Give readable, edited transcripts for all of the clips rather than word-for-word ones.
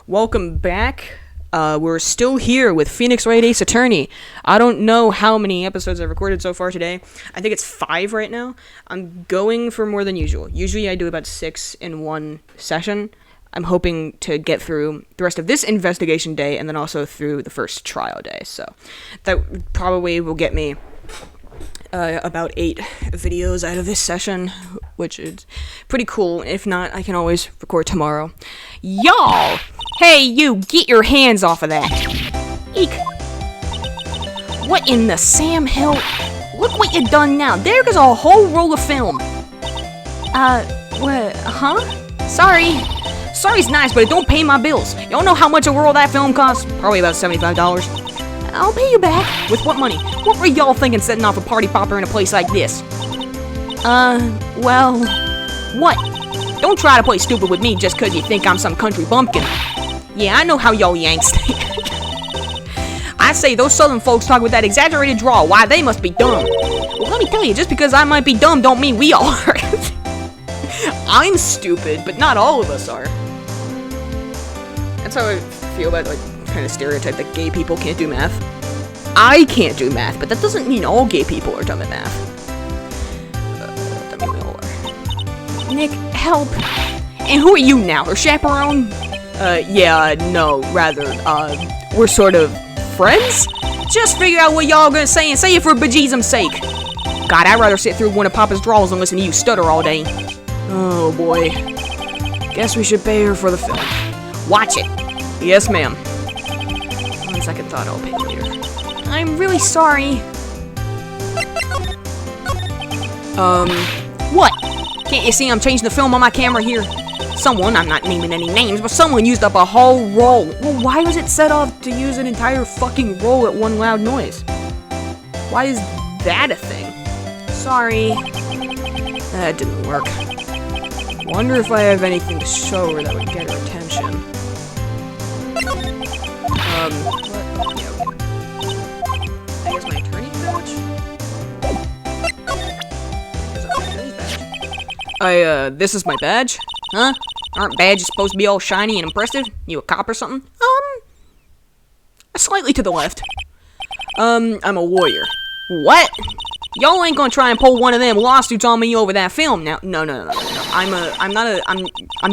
Welcome back. We're still here with Phoenix Wright Ace Attorney. I don't know how many episodes I've recorded so far today. I think it's 5 right now. I'm going for more than usual. Usually I do about 6 in one session. I'm hoping to get through the rest of this investigation day and then also through the first trial day. So that probably will get me about 8 videos out of this session, which is pretty cool. If not, I can always record tomorrow. Y'all! Hey, you! Get your hands off of that! Eek! What in the Sam Hill? Look what you done now! There goes a whole roll of film! What? Huh? Sorry. Sorry's nice, but it don't pay my bills. Y'all know how much a roll of that film costs? Probably about $75. I'll pay you back. With what money? What were y'all thinking setting off a party popper in a place like this? Well... What? Don't try to play stupid with me just cause you think I'm some country bumpkin. Yeah, I know how y'all Yanks think. I say those southern folks talk with that exaggerated drawl. Why, they must be dumb. Well, let me tell you, just because I might be dumb don't mean we all are. I'm stupid, but not all of us are. That's how I feel about, like, kind of stereotype that gay people can't do math. I can't do math, but that doesn't mean all gay people are dumb at math. That means we all are. Nick, help. And who are you now, her chaperone? We're sort of friends? Just figure out what y'all gonna say and say it for bejesus's sake. God, I'd rather sit through one of Papa's draws than listen to you stutter all day. Oh boy. Guess we pay her for the film. Watch it. Yes, ma'am. On second thought, I'll pay later. I'm really sorry. What? Can't you see I'm changing the film on my camera here? Someone, I'm not naming any names, but someone used up a whole roll. Well, why was it set off to use an entire fucking roll at one loud noise? Why is that a thing? Sorry. That didn't work. Wonder if I have anything to show her that would get her attention. What? Yeah, okay. I guess my attorney's badge? Here's my attorney's badge. This is my badge? Huh? Aren't badges supposed to be all shiny and impressive? You a cop or something? Slightly to the left. I'm a lawyer. What? Y'all ain't gonna try and pull one of them lawsuits on me over that film now. No. I'm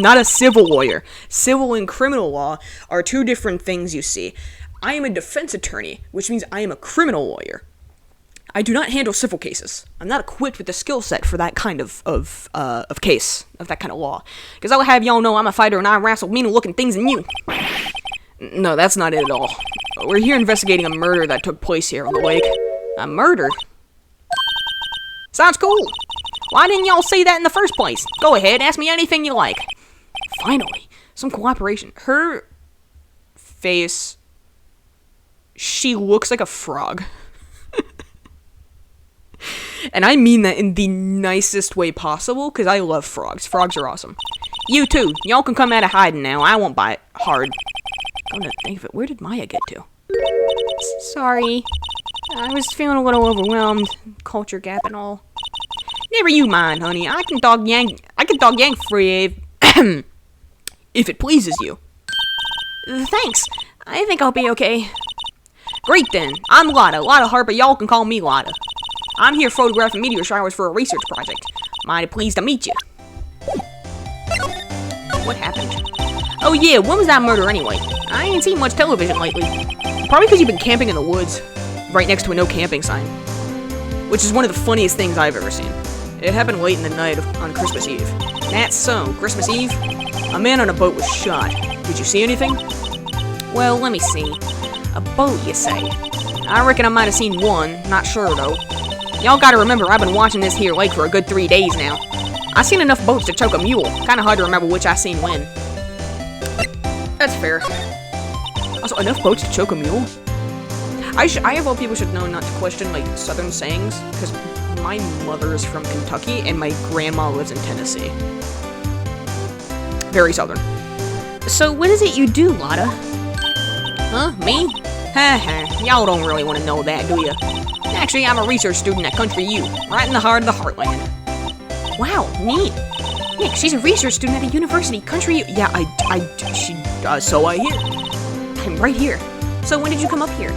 not a civil lawyer. Civil and criminal law are two different things, you see. I am a defense attorney, which means I am a criminal lawyer. I do not handle civil cases. I'm not equipped with the skill set for that kind of case, of that kind of law. Because I'll have y'all know I'm a fighter and I wrestle meaner looking things than you. No, that's not it at all. We're here investigating a murder that took place here on the lake. A murder? Sounds cool. Why didn't y'all say that in the first place? Go ahead, ask me anything you like. Finally, some cooperation. Her face, she looks like a frog. And I mean that in the nicest way possible, because I love frogs. Frogs are awesome. You too. Y'all can come out of hiding now. I won't bite hard. Come to think of it, where did Maya get to? Sorry. I was feeling a little overwhelmed. Culture gap and all. Never you mind, honey. I can dog yank for you if it pleases you. Thanks. I think I'll be okay. Great then. I'm Lotta Harper. Y'all can call me Lotta. I'm here photographing meteor showers for a research project. Mighty pleased to meet you. What happened? Oh yeah, when was that murder anyway? I ain't seen much television lately. Probably because you've been camping in the woods, right next to a no camping sign. Which is one of the funniest things I've ever seen. It happened late in the night on Christmas Eve. That's so, Christmas Eve? A man on a boat was shot. Did you see anything? Well, let me see. A boat, you say? I reckon I might have seen one, not sure though. Y'all gotta remember, I've been watching this here lake for a good 3 days now. I seen enough boats to choke a mule. Kinda hard to remember which I seen when. That's fair. Also, enough boats to choke a mule? I of all people should know not to question, like, southern sayings, because my mother is from Kentucky, and my grandma lives in Tennessee. Very southern. So, what is it you do, Lotta? Huh? Me? Haha, y'all don't really want to know that, do ya? Actually, I'm a research student at Country U, right in the heart of the heartland. Wow, neat. Nick, she's a research student at a university, Country U. Yeah, she So I hear. I'm right here. So when did you come up here?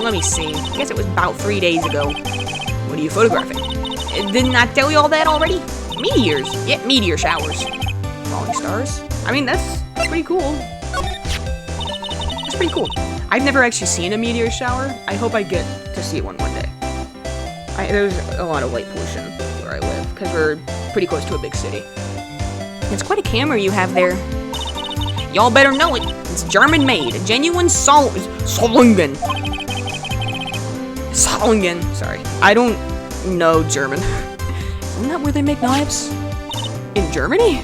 Let me see. I guess it was about 3 days ago. What are you photographing? Didn't I tell you all that already? Meteors. Yeah, meteor showers. Falling stars. I mean, that's pretty cool. That's pretty cool. I've never actually seen a meteor shower. I hope I get to see one day. There's a lot of light pollution where I live, because we're pretty close to a big city. It's quite a camera you have there. Y'all better know it. It's German made. A genuine Solingen. Sorry. I don't know German. Isn't that where they make knives? In Germany?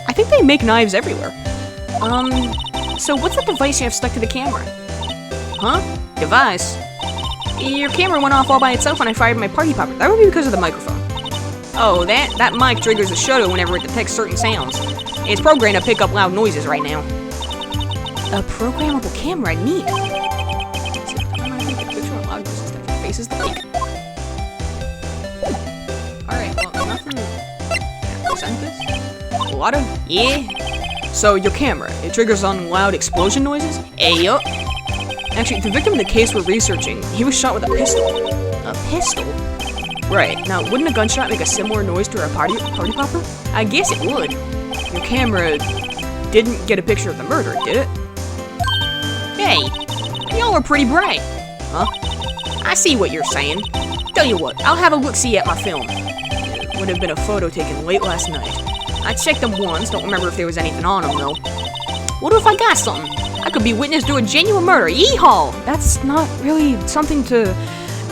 I think they make knives everywhere. So what's the device you have stuck to the camera? Huh? Device? Your camera went off all by itself when I fired my party popper. That would be because of the microphone. Oh, that mic triggers a shutter whenever it detects certain sounds. It's programmed to pick up loud noises right now. A programmable camera, neat. I'm gonna take a picture of loud noises that faces the lake. Alright, well, nothing. Can I present this? Lotta? Yeah. So, your camera, it triggers on loud explosion noises? Hey, yup. Actually, the victim in the case we're researching, he was shot with a pistol. A pistol? Right. Now, wouldn't a gunshot make a similar noise to a party popper? I guess it would. Your camera didn't get a picture of the murder, did it? Hey, y'all are pretty bright. Huh? I see what you're saying. Tell you what, I'll have a look-see at my film. It would have been a photo taken late last night. I checked them once, don't remember if there was anything on them, though. What if I got something? I could be witness to a genuine murder. Yeehaw! That's not really something to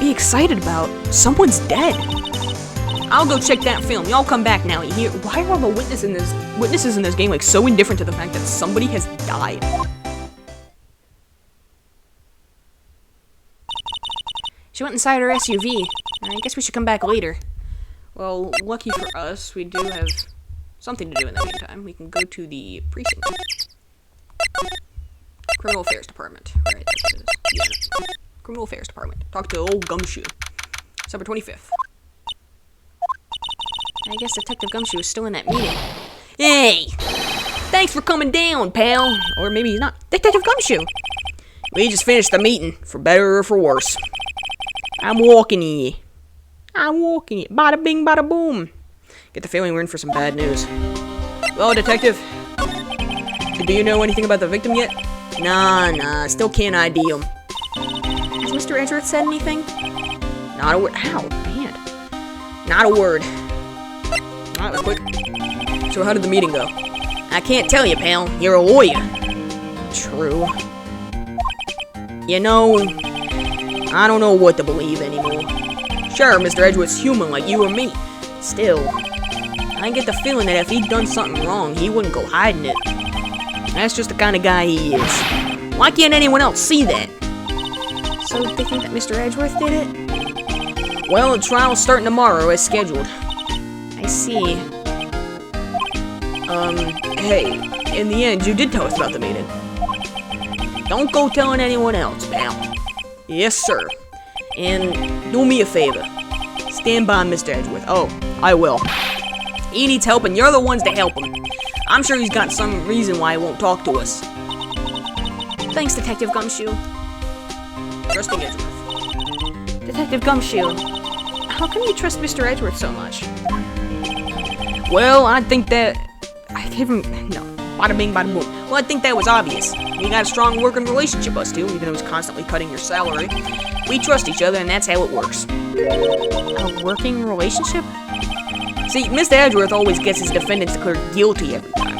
be excited about. Someone's dead. I'll go check that film. Y'all come back now. You hear? Why are all the witnesses in this game like so indifferent to the fact that somebody has died? She went inside her SUV. I guess we should come back later. Well, lucky for us, we do have something to do in the meantime. We can go to the precinct. Criminal Affairs Department. Right, that's what it is. Yeah. Criminal Affairs Department. Talk to old Gumshoe. December 25th. I guess Detective Gumshoe is still in that meeting. Hey! Thanks for coming down, pal. Or maybe he's not. Detective Gumshoe! We just finished the meeting, for better or for worse. I'm walking here. Bada bing, bada boom. Get the feeling we're in for some bad news. Well, Detective, do you know anything about the victim yet? Nah, still can't ID him. Has Mr. Edgeworth said anything? Not a word. Ow, man. Not a word. That was quick. So how did the meeting go? I can't tell you, pal. You're a lawyer. True. You know, I don't know what to believe anymore. Sure, Mr. Edgeworth's human like you or me. Still, I get the feeling that if he'd done something wrong, he wouldn't go hiding it. That's just the kind of guy he is. Why can't anyone else see that? So they think that Mr. Edgeworth did it? Well, the trial's starting tomorrow as scheduled. I see. Hey, in the end, you did tell us about the meeting. Don't go telling anyone else, pal. Yes, sir. And do me a favor. Stand by Mr. Edgeworth. Oh, I will. He needs help, and you're the ones to help him. I'm sure he's got some reason why he won't talk to us. Thanks, Detective Gumshoe. Trusting Edgeworth. Detective Gumshoe, how come you trust Mr. Edgeworth so much? Well, I think that... I gave him... No. Bada bing, bada boom. Well, I think that was obvious. We got a strong working relationship, us two, even though he's constantly cutting your salary. We trust each other, and that's how it works. A working relationship? See, Mr. Edgeworth always gets his defendants declared guilty every time.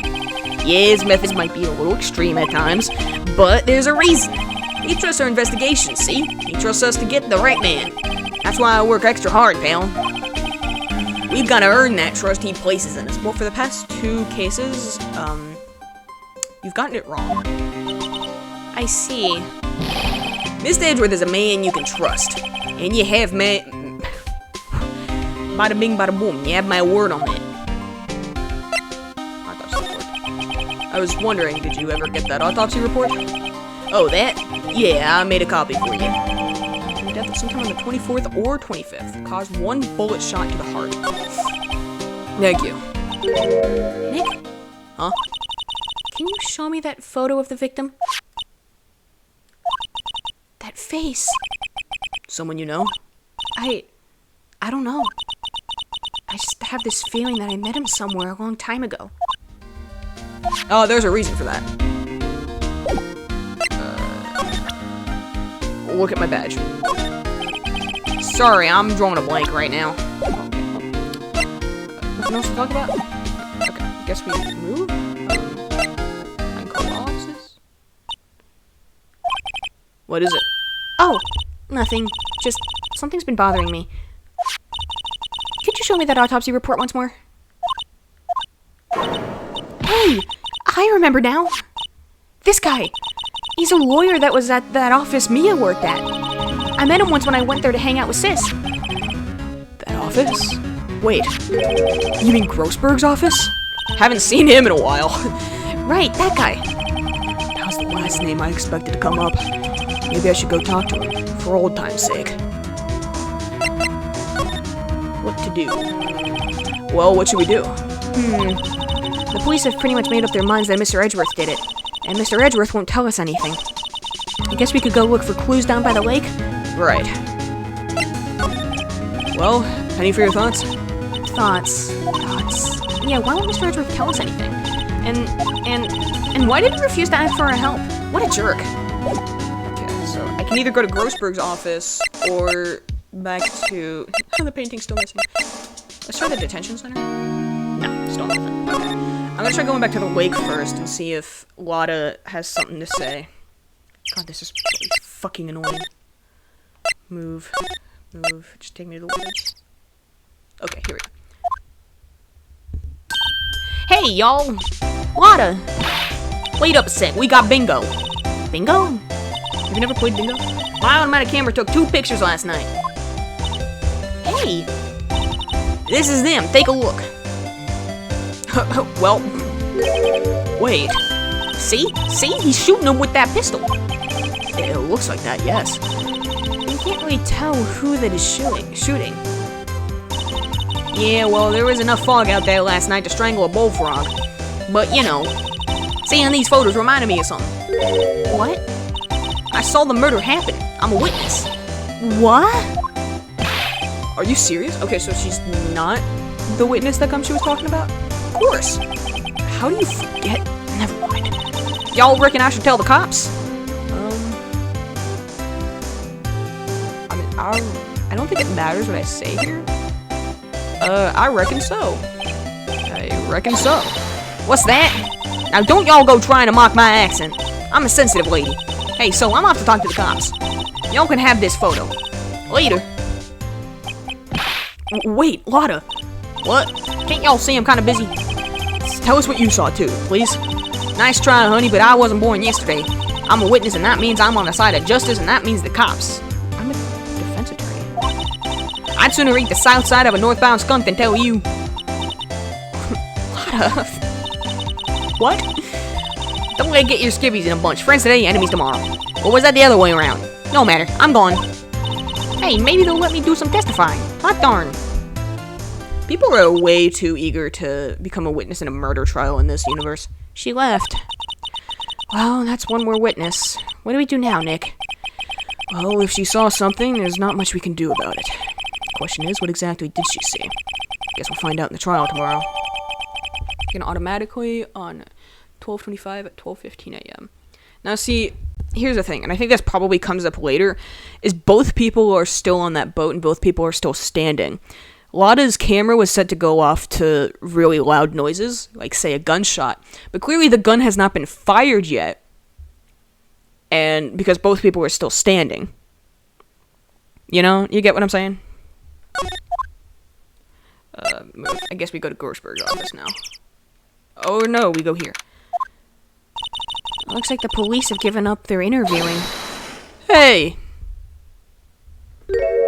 Yeah, his methods might be a little extreme at times, but there's a reason. He trusts our investigation, see? He trusts us to get the right man. That's why I work extra hard, pal. We've got to earn that trust he places in us. Well, for the past 2 cases, you've gotten it wrong. I see. Mr. Edgeworth is a man you can trust. And you have bada bing, bada boom. You have my word on it. Autopsy report. I was wondering, did you ever get that autopsy report? Oh, that? Yeah, I made a copy for you. Death sometime on the 24th or 25th. Caused 1 bullet shot to the heart. Thank you. Nick? Huh? Can you show me that photo of the victim? That face. Someone you know? I don't know. I just have this feeling that I met him somewhere a long time ago. Oh, there's a reason for that. Look at my badge. Sorry, I'm drawing a blank right now. Nothing else to talk about? Okay, guess we move. What is it? Oh, nothing. Just something's been bothering me. Could you show me that autopsy report once more? Hey, I remember now. This guy. He's a lawyer that was at that office Mia worked at. I met him once when I went there to hang out with Sis. That office? Wait, you mean Grossberg's office? Haven't seen him in a while. Right, that guy. That was the last name I expected to come up. Maybe I should go talk to him, for old time's sake. What to do? Well, what should we do? The police have pretty much made up their minds that Mr. Edgeworth did it. And Mr. Edgeworth won't tell us anything. I guess we could go look for clues down by the lake? Right. Well, any for your thoughts? Thoughts. Yeah, why won't Mr. Edgeworth tell us anything? And why did he refuse to ask for our help? What a jerk. Okay, so I can either go to Grossberg's office or back to... Oh, the painting's still missing. Let's try the detention center. No, still nothing. Okay. I'm gonna try going back to the lake first and see if Lotta has something to say. God, this is really fucking annoying. Move. Just take me to the woods. Okay, here we go. Hey, y'all! Lotta! Wait up a sec, we got bingo. Bingo? Have you never played bingo? My automatic camera took 2 pictures last night. Hey! This is them, take a look. Well, wait. See? He's shooting them with that pistol. It looks like that, yes. You can't really tell who that is shooting. Yeah, well, there was enough fog out there last night to strangle a bullfrog. But, you know, seeing these photos reminded me of something. What? I saw the murder happen. I'm a witness. What? Are you serious? Okay, so she's not the witness that she was talking about? Of course. How do you forget? Never mind. Y'all reckon I should tell the cops? I mean, I don't think it matters what I say here. I reckon so. What's that? Now don't y'all go trying to mock my accent. I'm a sensitive lady. Hey, so I'm off to talk to the cops. Y'all can have this photo. Later. Wait, Lotta. What? Can't y'all see I'm kind of busy? Tell us what you saw too, please. Nice try, honey, but I wasn't born yesterday. I'm a witness, and that means I'm on the side of justice, and that means the cops. I'm a defense attorney. I'd sooner eat the south side of a northbound skunk than tell you. Lotta. What? Don't let get your skivvies in a bunch. Friends today, enemies tomorrow. Or was that the other way around? No matter. I'm gone. Hey, maybe they'll let me do some testifying. Hot darn. People are way too eager to become a witness in a murder trial in this universe. She left. Well, that's one more witness. What do we do now, Nick? Well, if she saw something, there's not much we can do about it. Question is, what exactly did she see? Guess we'll find out in the trial tomorrow. You can automatically on 12:25 at 12:15 a.m. Now, see, here's the thing, and I think this probably comes up later, is both people are still on that boat and both people are still standing. Lotta's camera was set to go off to really loud noises, like, say, a gunshot. But clearly the gun has not been fired yet, and because both people are still standing. You know? You get what I'm saying? I guess we go to Grossberg's office now. Oh, no, we go here. Looks like the police have given up their interviewing. Hey!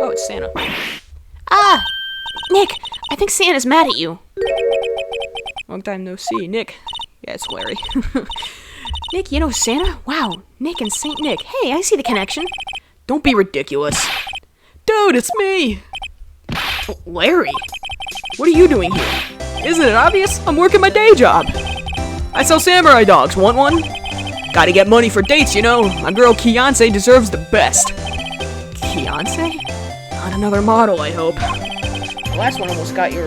Oh, it's Santa. Ah! Nick, I think Santa's mad at you. Long time no see. Nick. Yeah, it's Larry. Nick, you know Santa? Wow, Nick and Saint Nick. Hey, I see the connection. Don't be ridiculous. Dude, it's me! Larry! What are you doing here? Isn't it obvious? I'm working my day job. I sell samurai dogs. Want one? Gotta get money for dates, you know. My girl Kianse deserves the best. Kianse? Not another model, I hope. The last one almost got you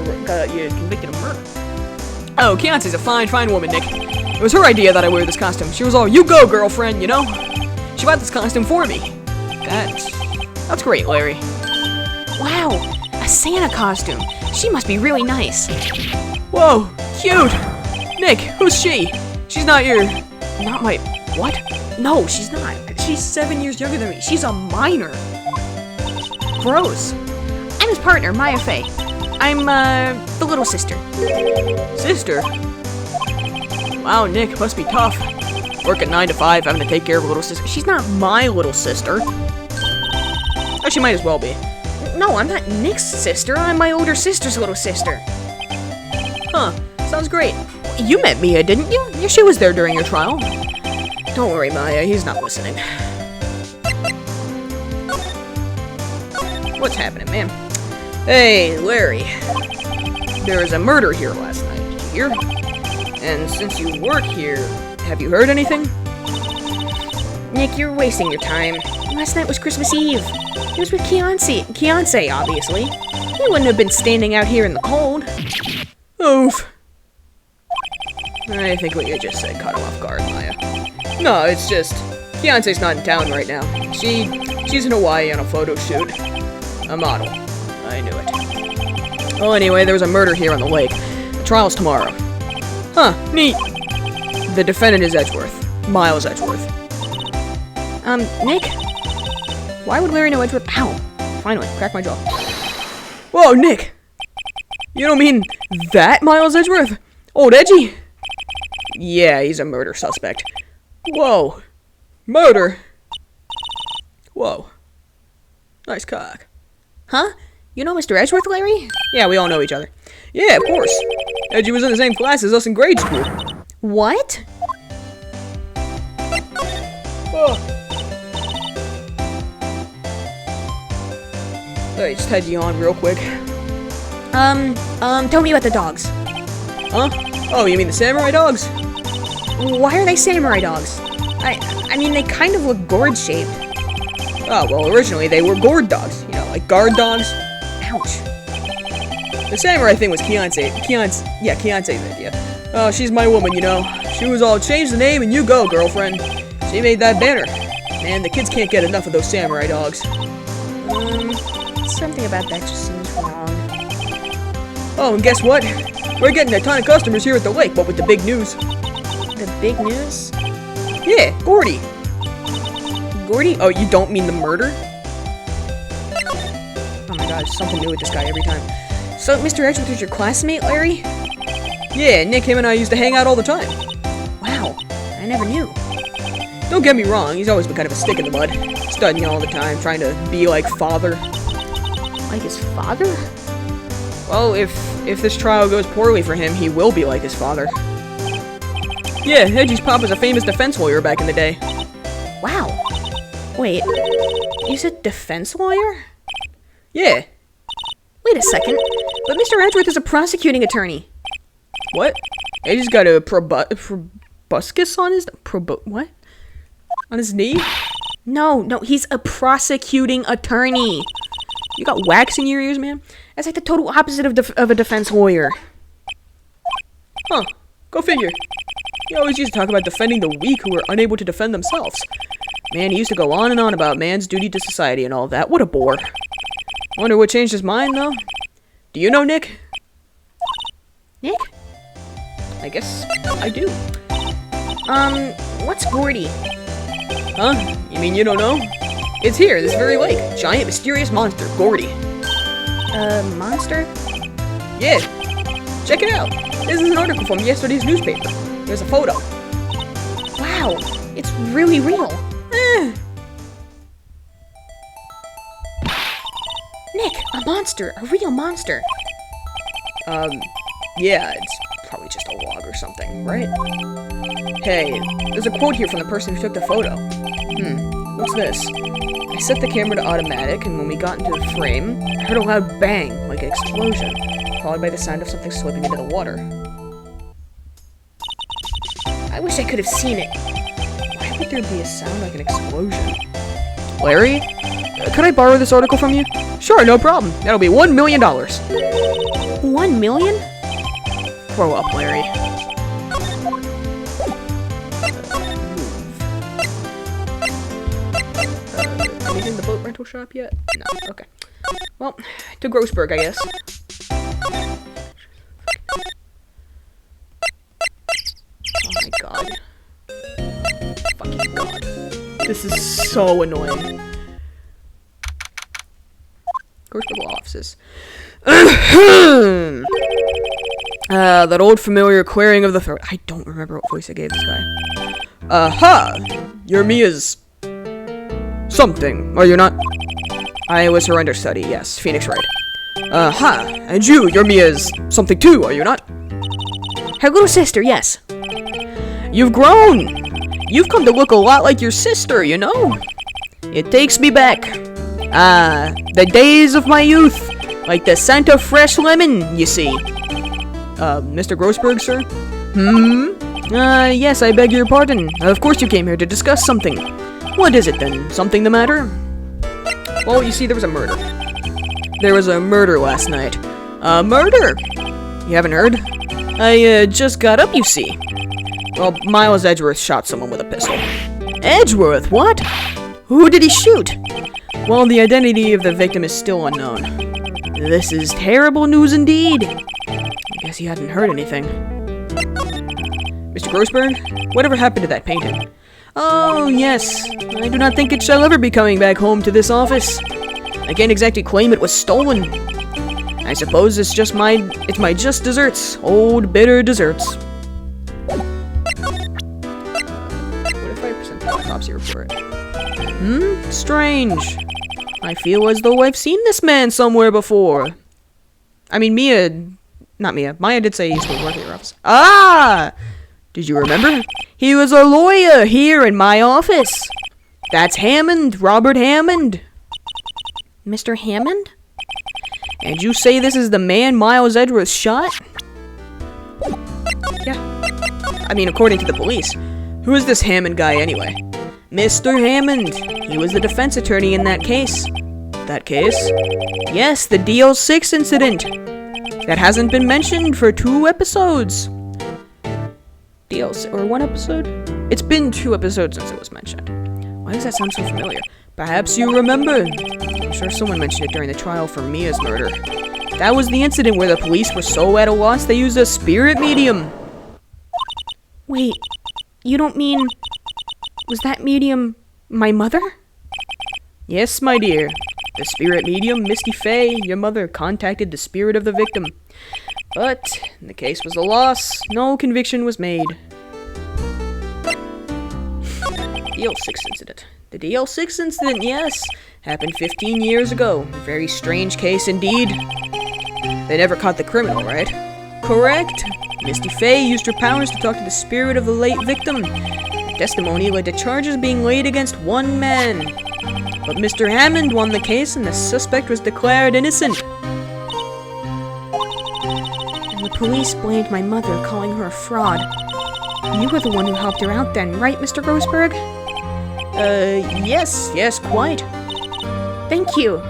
convicted of murder. Oh, Kianse's a fine woman, Nick. It was her idea that I wear this costume. She was all, you go, girlfriend, you know? She bought this costume for me. That's great, Larry. Wow, a Santa costume. She must be really nice. Whoa, cute. Nick, who's she? She's not your... Not my... What? No, she's not. She's 7 years younger than me. She's a minor. Gross. I'm his partner, Maya Faye. I'm, the little sister. Sister? Wow, Nick, must be tough. Working 9 to 5, having to take care of a little sister. She's not my little sister. Oh, she might as well be. No, I'm not Nick's sister. I'm my older sister's little sister. Huh, sounds great. You met Mia, didn't you? She was there during your trial. Don't worry, Maya, he's not listening. What's happening, man? Hey, Larry. There was a murder here last night, did you hear? And since you work here, have you heard anything? Nick, you're wasting your time. Last night was Christmas Eve. It was with Kianse, obviously. He wouldn't have been standing out here in the cold. Oof. I think what you just said caught him off guard, Maya. No, it's just... Kianse's not in town right now. She's in Hawaii on a photo shoot. A model. I knew it. Well, anyway, there was a murder here on the lake. The trial's tomorrow. Huh, neat. The defendant is Edgeworth. Miles Edgeworth. Nick? Why would Larry know Edgeworth? Ow. Finally, cracked my jaw. Whoa, Nick! You don't mean that Miles Edgeworth? Old Edgy? Yeah, he's a murder suspect. Whoa. Murder? Whoa. Nice cock. Huh? You know Mr. Edgeworth, Larry? Yeah, we all know each other. Yeah, of course. Edgy was in the same class as us in grade school. What? Oh. I just had you on real quick. Tell me about the dogs. Huh? Oh, you mean the samurai dogs? Why are they samurai dogs? I mean, they kind of look gourd-shaped. Oh, well, originally they were gourd dogs. You know, like guard dogs. Ouch. The samurai thing was Kianse's idea. Oh, she's my woman, you know. She was all, change the name and you go, girlfriend. She made that banner. Man, the kids can't get enough of those samurai dogs. Something about that just seems wrong. Oh, and guess what? We're getting a ton of customers here at the lake, but with the big news. The big news? Yeah, Gordy. Gordy? Oh, you don't mean the murder? Oh my god, something new with this guy every time. So, Mr. Edgeworth is your classmate, Larry? Yeah, Nick, him and I used to hang out all the time. Wow, I never knew. Don't get me wrong, he's always been kind of a stick in the mud. Studying all the time, trying to be like father. Like his father? Well, if this trial goes poorly for him, he will be like his father. Yeah, Edgy's pop was a famous defense lawyer back in the day. Wow. Wait, you said defense lawyer? Yeah. Wait a second, but Mr. Edgeworth is a prosecuting attorney. What? Edgy's got a proboscis on his... what? On his knee? No, he's a prosecuting attorney. You got wax in your ears, man? That's like the total opposite of a defense lawyer. Huh. Go figure. He always used to talk about defending the weak who were unable to defend themselves. Man, he used to go on and on about man's duty to society and all that. What a bore. Wonder what changed his mind, though? Do you know Nick? Nick? I guess I do. What's Gordy? Huh? You mean you don't know? It's here, this very lake. Giant, mysterious monster, Gordy. Monster? Yeah. Check it out. This is an article from yesterday's newspaper. There's a photo. Wow, it's really real. Nick, a monster, a real monster. Yeah, it's probably just a log or something, right? Hey, there's a quote here from the person who took the photo. What's this? I set the camera to automatic, and when we got into the frame, I heard a loud bang, like an explosion. followed by the sound of something slipping into the water. I wish I could have seen it. Why would there be a sound like an explosion? Larry? Could I borrow this article from you? Sure, no problem. That'll be $1 million. $1 million? Grow up, Larry. Anything in the boat rental shop yet? No, okay. Well, to Grossberg, I guess. Oh my god. Fucking god. This is so annoying. Grossberg offices. That old familiar clearing of the throat. I don't remember what voice I gave this guy. Aha! You're Mia's something, are you not? I was her understudy, yes, Phoenix Wright. Aha! And you're Mia's something too, are you not? Her little sister, yes. You've grown! You've come to look a lot like your sister, you know? It takes me back. The days of my youth. Like the scent of fresh lemon, you see. Mr. Grossberg, sir? Yes, I beg your pardon. Of course you came here to discuss something. What is it then? Something the matter? Well, you see, there was a murder. There was a murder last night. A murder? You haven't heard? I, just got up, you see. Well, Miles Edgeworth shot someone with a pistol. Edgeworth? What? Who did he shoot? Well, the identity of the victim is still unknown. This is terrible news indeed. I guess he hadn't heard anything. Mr. Grossberg, whatever happened to that painting? Oh, yes. I do not think it shall ever be coming back home to this office. I can't exactly claim it was stolen. I suppose it's my just desserts. Old, bitter desserts. What if I present the autopsy report? Strange. I feel as though I've seen this man somewhere before. I mean, Maya did say he used to work at your office. Ah! Did you remember? He was a lawyer here in my office. That's Hammond, Robert Hammond. Mr. Hammond? And you say this is the man Miles Edgeworth shot? Yeah. I mean, according to the police. Who is this Hammond guy anyway? Mr. Hammond. He was the defense attorney in that case. That case? Yes, the DL6 incident. That hasn't been mentioned for 2 episodes. DL6, or 1 episode? It's been 2 episodes since it was mentioned. Why does that sound so familiar? Perhaps you remember. I'm sure someone mentioned it during the trial for Mia's murder. That was the incident where the police were so at a loss they used a spirit medium. Wait, you don't mean... Was that medium my mother? Yes, my dear. The spirit medium, Misty Fey, your mother, contacted the spirit of the victim. But the case was a loss. No conviction was made. DL6 incident. The DL6 incident, yes. Happened 15 years ago. A very strange case indeed. They never caught the criminal, right? Correct. Misty Fey used her powers to talk to the spirit of the late victim. Her testimony led to charges being laid against 1 man. But Mr. Hammond won the case and the suspect was declared innocent. And the police blamed my mother, calling her a fraud. You were the one who helped her out then, right, Mr. Grossberg? Yes, quite. Thank you.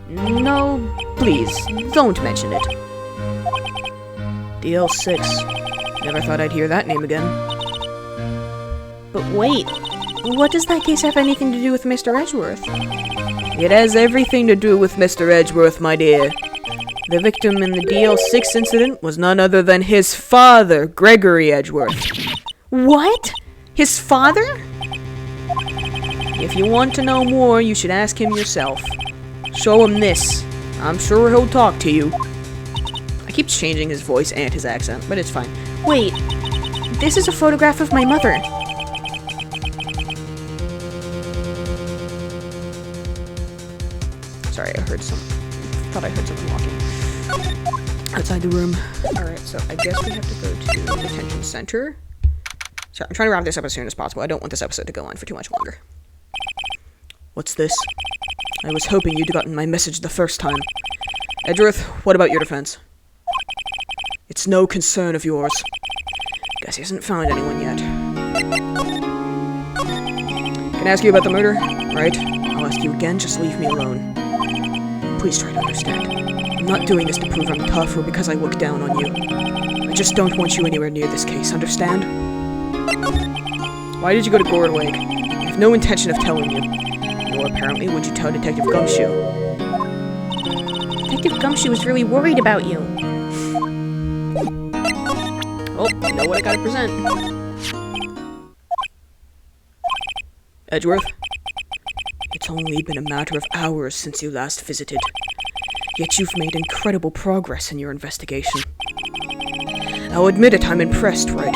No, please, don't mention it. DL6. Never thought I'd hear that name again. But wait, what does that case have anything to do with Mr. Edgeworth? It has everything to do with Mr. Edgeworth, my dear. The victim in the DL6 incident was none other than his father, Gregory Edgeworth. What? His father? If you want to know more, you should ask him yourself. Show him this. I'm sure he'll talk to you. I keep changing his voice and his accent, but it's fine. Wait, this is a photograph of my mother. Sorry, I thought I heard someone walking outside the room. Alright, so I guess we have to go to the detention center. Sorry, I'm trying to wrap this up as soon as possible. I don't want this episode to go on for too much longer. What's this? I was hoping you'd gotten my message the first time. Edgeworth, what about your defense? It's no concern of yours. Guess he hasn't found anyone yet. Can I ask you about the murder? Right? I'll ask you again, just leave me alone. Please try to understand. I'm not doing this to prove I'm tough or because I look down on you. I just don't want you anywhere near this case, understand? Why did you go to Gore Lake? I have no intention of telling you. Nor apparently would you tell Detective Gumshoe. Detective Gumshoe was really worried about you. Oh, you know what I gotta present. Edgeworth? It's only been a matter of hours since you last visited. Yet you've made incredible progress in your investigation. I'll admit it, I'm impressed, Wright.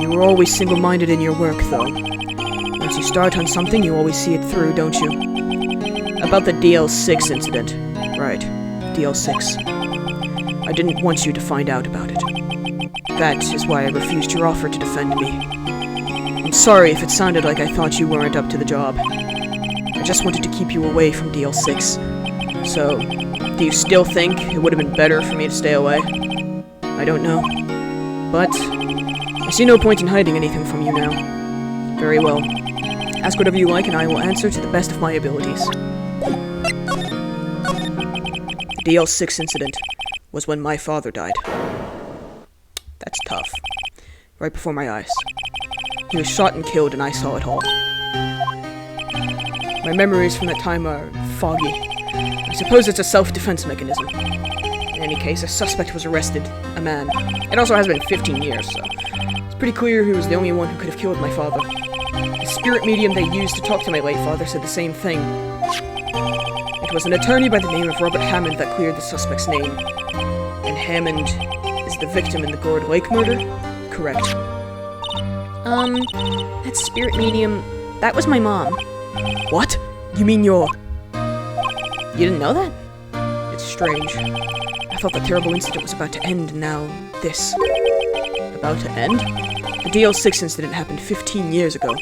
You were always single-minded in your work, though. Once you start on something, you always see it through, don't you? About the DL6 incident. Right, DL6. I didn't want you to find out about it. That is why I refused your offer to defend me. I'm sorry if it sounded like I thought you weren't up to the job. I just wanted to keep you away from DL6. So, do you still think it would have been better for me to stay away? I don't know. But I see no point in hiding anything from you now. Very well. Ask whatever you like and I will answer to the best of my abilities. The DL6 incident was when my father died. That's tough. Right before my eyes. He was shot and killed and I saw it all. My memories from that time are foggy. I suppose it's a self-defense mechanism. In any case, a suspect was arrested. A man. It also has been 15 years, so it's pretty clear he was the only one who could have killed my father. The spirit medium they used to talk to my late father said the same thing. It was an attorney by the name of Robert Hammond that cleared the suspect's name. And Hammond is the victim in the Gourd Lake murder? Correct. That spirit medium, that was my mom. What? You mean your... You didn't know that? It's strange. I thought the terrible incident was about to end, and now this. About to end? The DL6 incident happened 15 years ago.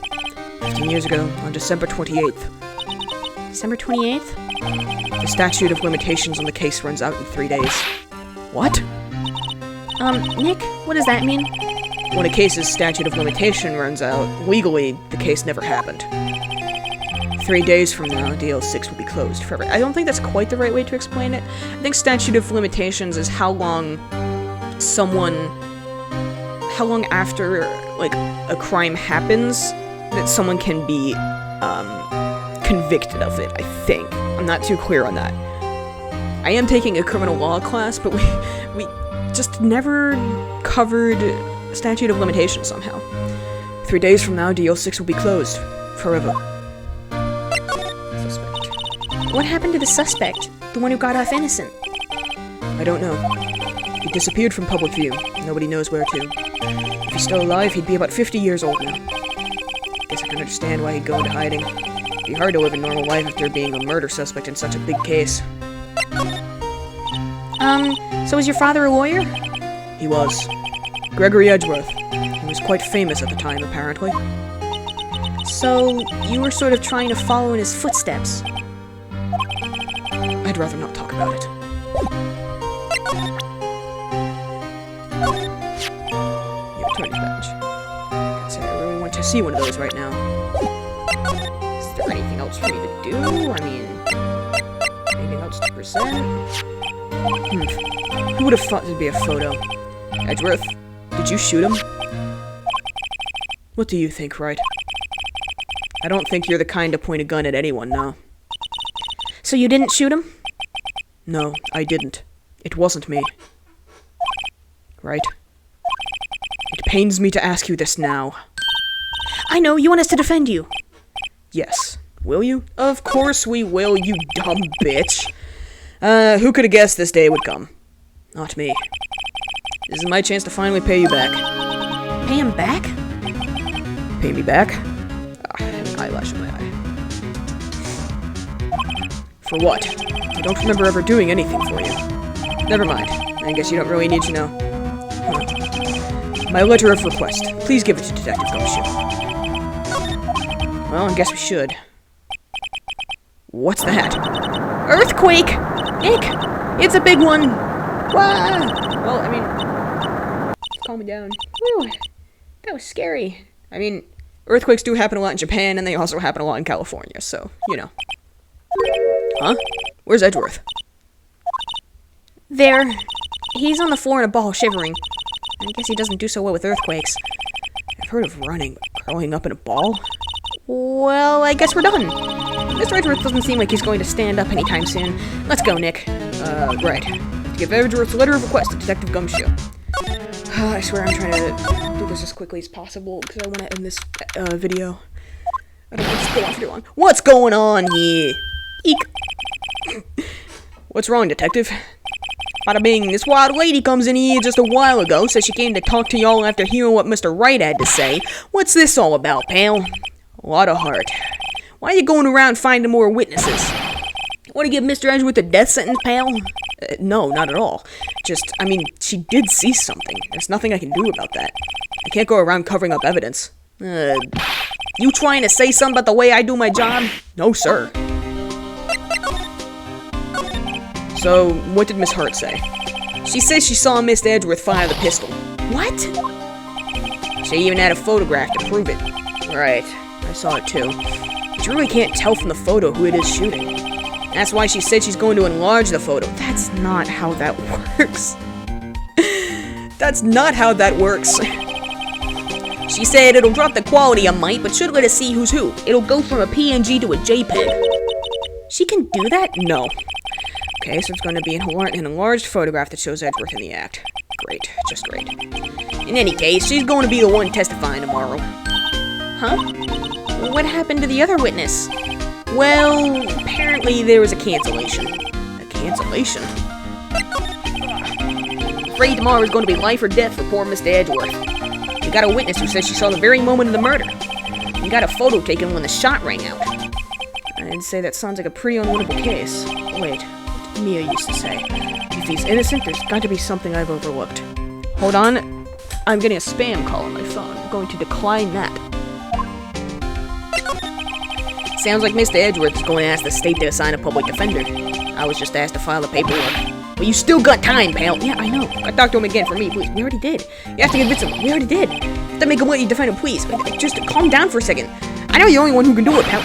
15 years ago, on December 28th. December 28th? The statute of limitations on the case runs out in 3 days. What? Nick, what does that mean? When a case's statute of limitation runs out, legally, the case never happened. 3 days from now, DL6 will be closed forever. I don't think that's quite the right way to explain it. I think statute of limitations is how long after, like, a crime happens that someone can be, convicted of it, I think. I'm not too clear on that. I am taking a criminal law class, but we just never covered statute of limitations somehow. 3 days from now, DL6 will be closed. Forever. What happened to the suspect? The one who got off innocent? I don't know. He disappeared from public view. Nobody knows where to. If he's still alive, he'd be about 50 years old now. Guess I can understand why he'd go into hiding. It'd be hard to live a normal life after being a murder suspect in such a big case. So was your father a lawyer? He was. Gregory Edgeworth. He was quite famous at the time, apparently. So, you were sort of trying to follow in his footsteps? I'd rather not talk about it. Your attorney badge. Can't say I really want to see one of those right now. Is there anything else for me to do? I mean, anything else to present? Who would have thought there'd be a photo? Edgeworth, did you shoot him? What do you think, Wright? I don't think you're the kind to point a gun at anyone now. So you didn't shoot him? No, I didn't. It wasn't me. Right? It pains me to ask you this now. I know, you want us to defend you. Yes. Will you? Of course we will, you dumb bitch. Who could have guessed this day would come? Not me. This is my chance to finally pay you back. Pay him back? Pay me back? I have an eyelash in my eye. For what? I don't remember ever doing anything for you. Never mind. I guess you don't really need to know. Huh. My letter of request. Please give it to Detective Gumshoe. Well, I guess we should. What's that? Earthquake! Nick! It's a big one! Wah! Well, I mean, calm me down. Whew, that was scary. I mean, earthquakes do happen a lot in Japan, and they also happen a lot in California, so, you know. Huh? Where's Edgeworth? There. He's on the floor in a ball, shivering. I guess he doesn't do so well with earthquakes. I've heard of running, but curling up in a ball? Well, I guess we're done. Mr. Edgeworth doesn't seem like he's going to stand up anytime soon. Let's go, Nick. Right. To give Edgeworth's letter of request to Detective Gumshoe. I swear I'm trying to do this as quickly as possible, because I want to end this, video. I don't want this to go on for too long. What's going on here? Eek. What's wrong, Detective? Bada bing, this wild lady comes in here just a while ago, says she came to talk to y'all after hearing what Mr. Wright had to say. What's this all about, pal? Lotta heart. Why are you going around finding more witnesses? Want to give Mr. Edgeworth a death sentence, pal? No, not at all. Just, I mean, she did see something. There's nothing I can do about that. I can't go around covering up evidence. You trying to say something about the way I do my job? No, sir. So, what did Miss Hart say? She says she saw Mr. Edgeworth fire the pistol. What? She even had a photograph to prove it. Right, I saw it too. But you really can't tell from the photo who it is shooting. That's why she said she's going to enlarge the photo. That's not how that works. That's not how that works. She said it'll drop the quality a mite, but should let us see who's who. It'll go from a PNG to a JPEG. She can do that? No. Okay, so it's going to be an enlarged photograph that shows Edgeworth in the act. Great, just great. In any case, she's going to be the one testifying tomorrow. Huh? What happened to the other witness? Well, apparently there was a cancellation. A cancellation? Afraid tomorrow is going to be life or death for poor Mr. Edgeworth. We got a witness who says she saw the very moment of the murder. We got a photo taken when the shot rang out. I'd say that sounds like a pretty unwinnable case. Wait, what did Mia used to say? If he's innocent, there's got to be something I've overlooked. Hold on. I'm getting a spam call on my phone. I'm going to decline that. Sounds like Mr. Edgeworth is going to ask the state to assign a public defender. I was just asked to file the paperwork. But you still got time, pal. Yeah, I know. I talked to him again for me, please. We already did. You have to convince him. We already did. Then make him let you defend him, please. Just calm down for a second. I know you're the only one who can do it, pal.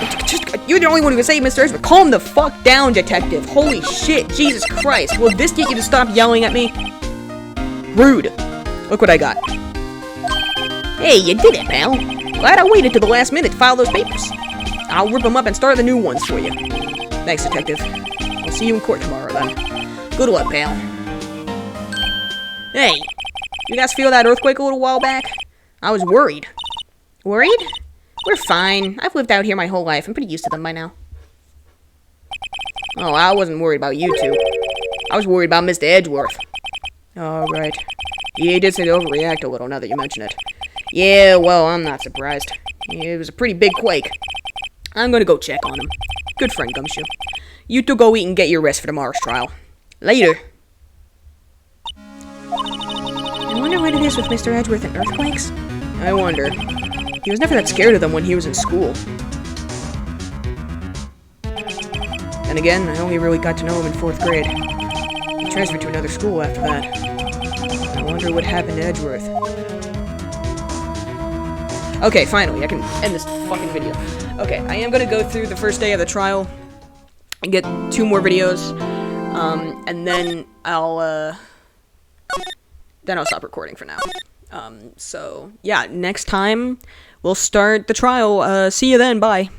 You're the only one who can save Mr. Edgeworth. Calm the fuck down, detective. Holy shit. Jesus Christ. Will this get you to stop yelling at me? Rude. Look what I got. Hey, you did it, pal. Glad I waited to the last minute to file those papers. I'll rip them up and start the new ones for you. Thanks, detective. I'll see you in court tomorrow, then. Good luck, pal. Hey, you guys feel that earthquake a little while back? I was worried. Worried? We're fine. I've lived out here my whole life. I'm pretty used to them by now. Oh, I wasn't worried about you two. I was worried about Mr. Edgeworth. Oh, right. He did seem to overreact a little now that you mention it. Yeah, well, I'm not surprised. It was a pretty big quake. I'm gonna go check on him. Good friend, Gumshoe. You two go eat and get your rest for tomorrow's trial. Later. I wonder what it is with Mr. Edgeworth and earthquakes. I wonder. He was never that scared of them when he was in school. And again, I only really got to know him in 4th grade. He transferred to another school after that. I wonder what happened to Edgeworth. Okay, finally, I can end this fucking video. Okay, I am gonna go through the first day of the trial and get 2 more videos, and then I'll stop recording for now. So, yeah, next time we'll start the trial. See you then, bye.